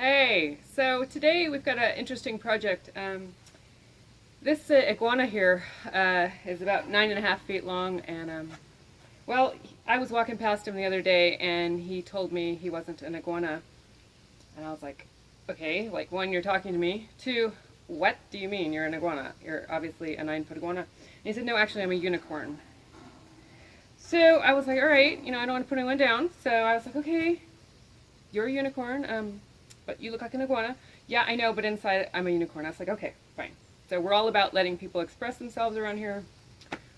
Hey, so today we've got an interesting project. This iguana here is about 9.5 feet long, and well, I was walking past him the other day, and he told me he wasn't an iguana, and I was like, okay, like one, you're talking to me. Two, what do you mean you're an iguana? You're obviously a 9-foot iguana. And he said, no, actually, I'm a unicorn. So I was like, all right, I don't want to put anyone down. So I was like, okay, you're a unicorn. But you look like an iguana. Yeah, I know, but inside I'm a unicorn. I was like, okay, fine. So we're all about letting people express themselves around here.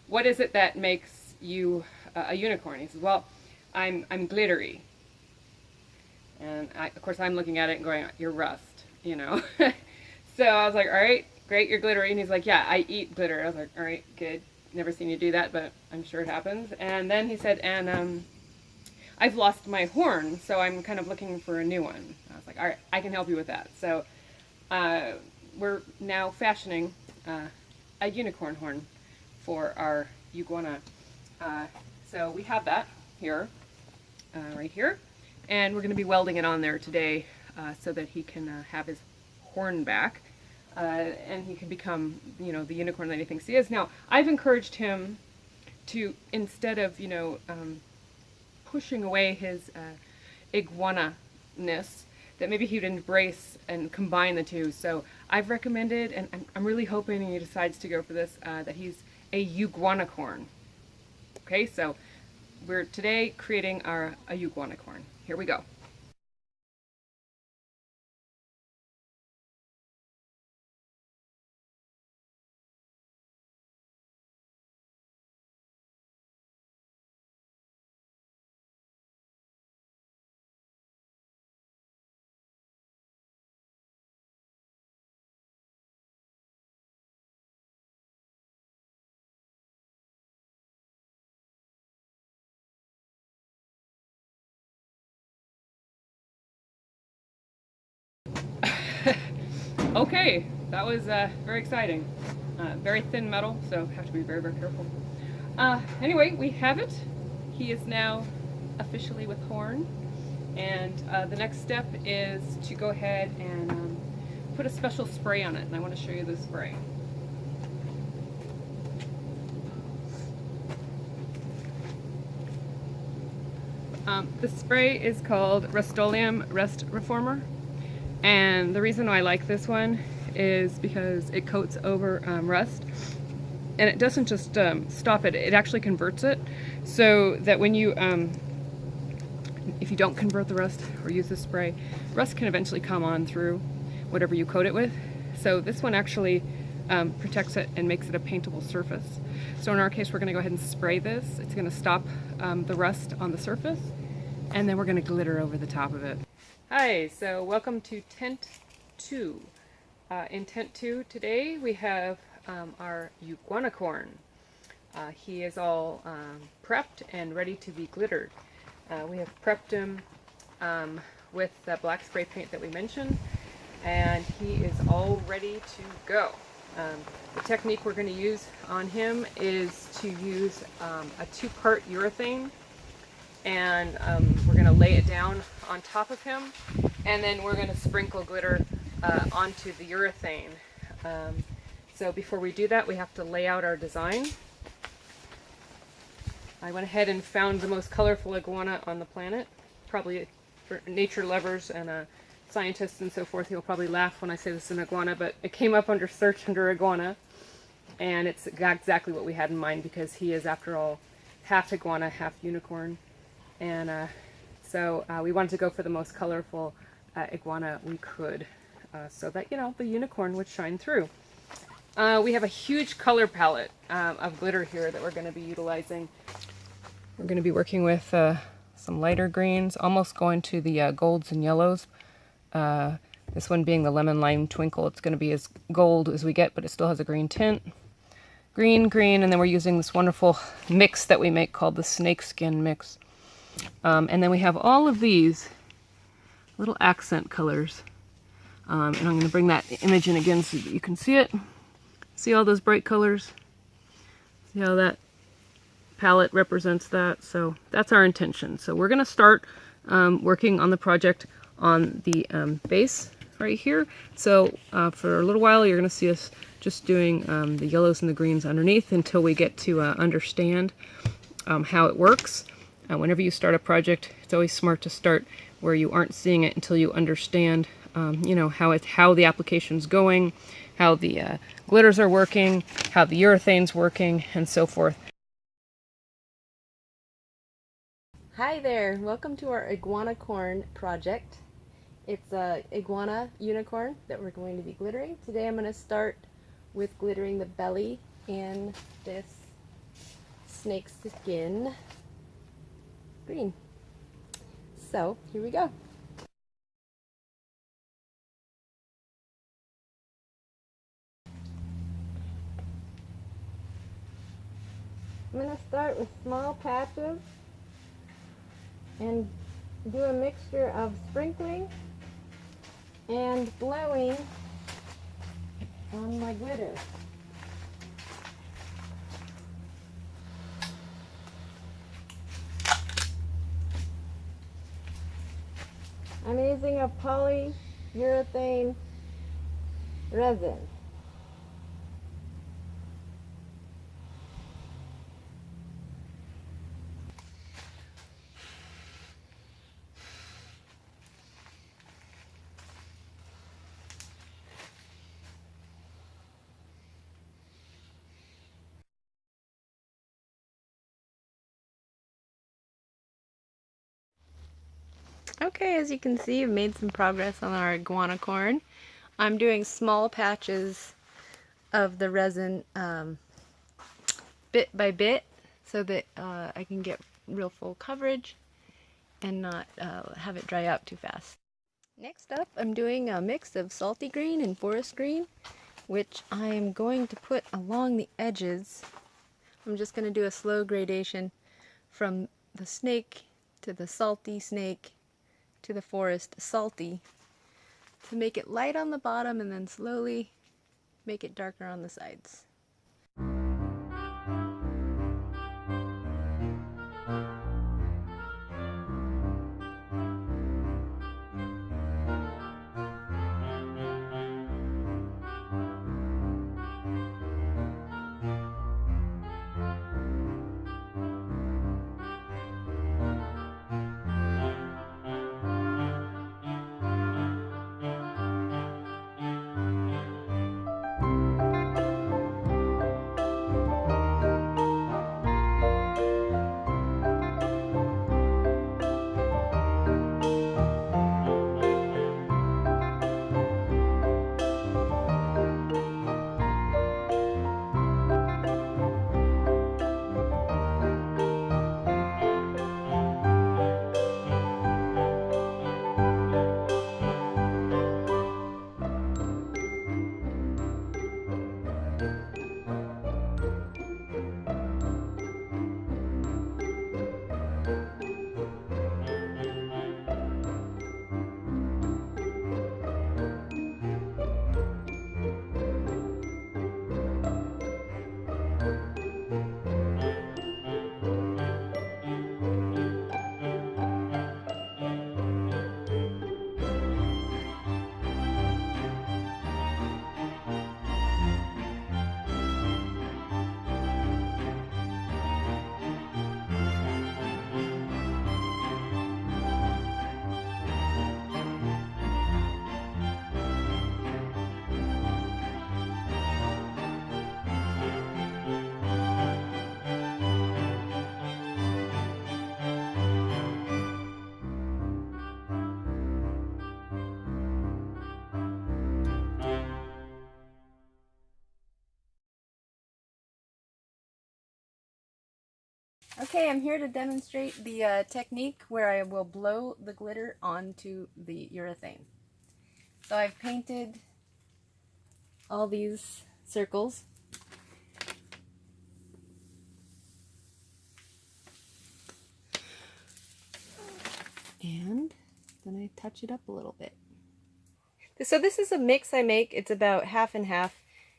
What is it that makes you a unicorn? He says, well, I'm glittery. And of course I'm looking at it and going, you're rust. So I was like, all right, great, you're glittery. And he's like, yeah, I eat glitter. I was like, all right, good. Never seen you do that, but I'm sure it happens. And then he said, and I've lost my horn, so I'm kind of looking for a new one. I was like, all right, I can help you with that. So we're now fashioning a unicorn horn for our iguana. So we have that here, right here, and we're going to be welding it on there today so that he can have his horn back. And he can become, the unicorn that he thinks he is. Now, I've encouraged him to, instead of, pushing away his iguana-ness, that maybe he would embrace and combine the two. So I've recommended, and I'm really hoping he decides to go for this, that he's a Uguanacorn. Okay, so we're today creating a Uguanacorn. Here we go. Okay, that was very exciting. Very thin metal, so have to be very, very careful. Anyway, we have it. He is now officially with horn, and the next step is to go ahead and put a special spray on it, and I want to show you the spray. The spray is called Rust-Oleum Rust Reformer. And the reason why I like this one is because it coats over rust, and it doesn't just stop it, it actually converts it, so that when you, if you don't convert the rust or use the spray, rust can eventually come on through whatever you coat it with. So this one actually protects it and makes it a paintable surface. So in our case, we're going to go ahead and spray this. It's going to stop the rust on the surface, and then we're going to glitter over the top of it. Hi, so welcome to Tent 2. In Tent 2 today we have our Uguanacorn. He is all prepped and ready to be glittered. We have prepped him with the black spray paint that we mentioned, and he is all ready to go. The technique we're going to use on him is to use a 2-part urethane, and we're going to lay it down on top of him, and then we're going to sprinkle glitter onto the urethane. So before we do that, we have to lay out our design. I went ahead and found the most colorful iguana on the planet. Probably for nature lovers and scientists and so forth, you'll probably laugh when I say this is an iguana, but it came up under search under iguana, and it's exactly what we had in mind, because he is, after all, half iguana, half unicorn. And so we wanted to go for the most colorful iguana we could, so that, the unicorn would shine through. We have a huge color palette of glitter here that we're going to be utilizing. We're going to be working with some lighter greens, almost going to the golds and yellows. This one being the lemon lime twinkle. It's going to be as gold as we get, but it still has a green tint. Green, and then we're using this wonderful mix that we make called the snakeskin mix. And then we have all of these little accent colors. And I'm going to bring that image in again so that you can see it. See all those bright colors? See how that palette represents that? So that's our intention. So we're going to start working on the project on the base right here. So for a little while you're going to see us just doing the yellows and the greens underneath until we get to understand how it works. Whenever you start a project, it's always smart to start where you aren't seeing it until you understand you know, how the application's going, how the glitters are working, how the urethane's working, and so forth. Hi there, welcome to our Iguanacorn project. It's a iguana unicorn that we're going to be glittering. Today I'm going to start with glittering the belly in this snake skin green. So here we go. I'm going to start with small patches and do a mixture of sprinkling and blowing on my glitter. I'm using a polyurethane resin. Okay, as you can see, I've made some progress on our Uguanacorn. I'm doing small patches of the resin bit by bit so that I can get real full coverage and not have it dry out too fast. Next up, I'm doing a mix of salty green and forest green, which I am going to put along the edges. I'm just going to do a slow gradation from the snake to the salty snake to the forest salty to make it light on the bottom and then slowly make it darker on the sides. Okay, I'm here to demonstrate the technique where I will blow the glitter onto the urethane. So I've painted all these circles. And then I touch it up a little bit. So this is a mix I make. It's about half and half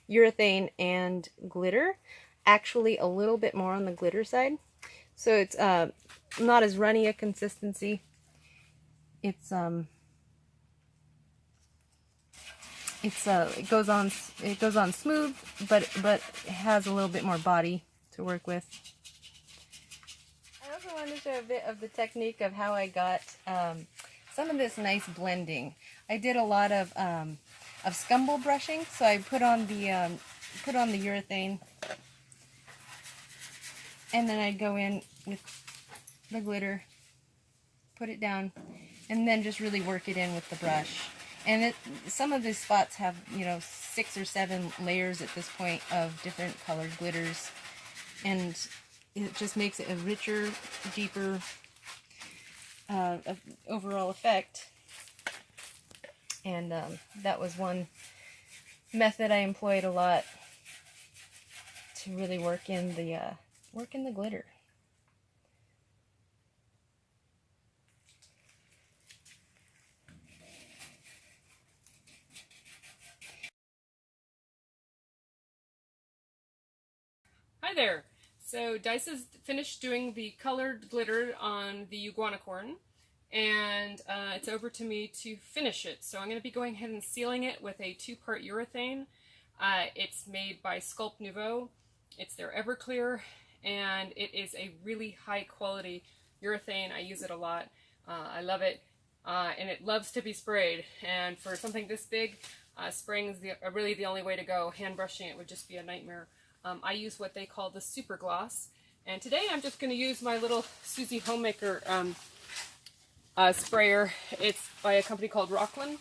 urethane and glitter. Actually a little bit more on the glitter side. So it's not as runny a consistency. It's it goes on smooth, but it has a little bit more body to work with. I also wanted to show a bit of the technique of how I got some of this nice blending. I did a lot of scumble brushing, so I put on the urethane, and then I'd go in with the glitter, put it down, and then just really work it in with the brush. And some of these spots have, 6 or 7 layers at this point of different colored glitters, and it just makes it a richer, deeper overall effect. And that was one method I employed a lot to really work in the glitter. Hi there! So Dice has finished doing the colored glitter on the Uguanacorn, and it's over to me to finish it. So I'm going to be going ahead and sealing it with a 2-part urethane. It's made by Sculpt Nouveau. It's their Everclear, and it is a really high quality urethane. I use it a lot. I love it, and it loves to be sprayed. And for something this big, spraying is really the only way to go. Hand brushing it would just be a nightmare. I use what they call the super gloss, and today I'm just going to use my little Susie Homemaker sprayer. It's by a company called Rockland,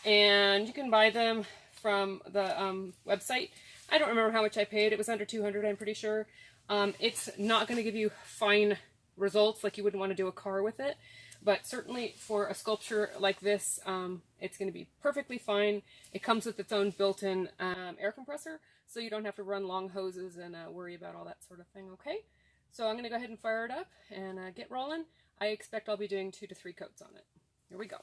and you can buy them from the website. I don't remember how much I paid. It was under $200, I'm pretty sure. It's not going to give you fine results, like you wouldn't want to do a car with it, but certainly for a sculpture like this, it's going to be perfectly fine. It comes with its own built-in air compressor, so you don't have to run long hoses and worry about all that sort of thing, okay? So I'm going to go ahead and fire it up and get rolling. I expect I'll be doing 2 to 3 coats on it. Here we go.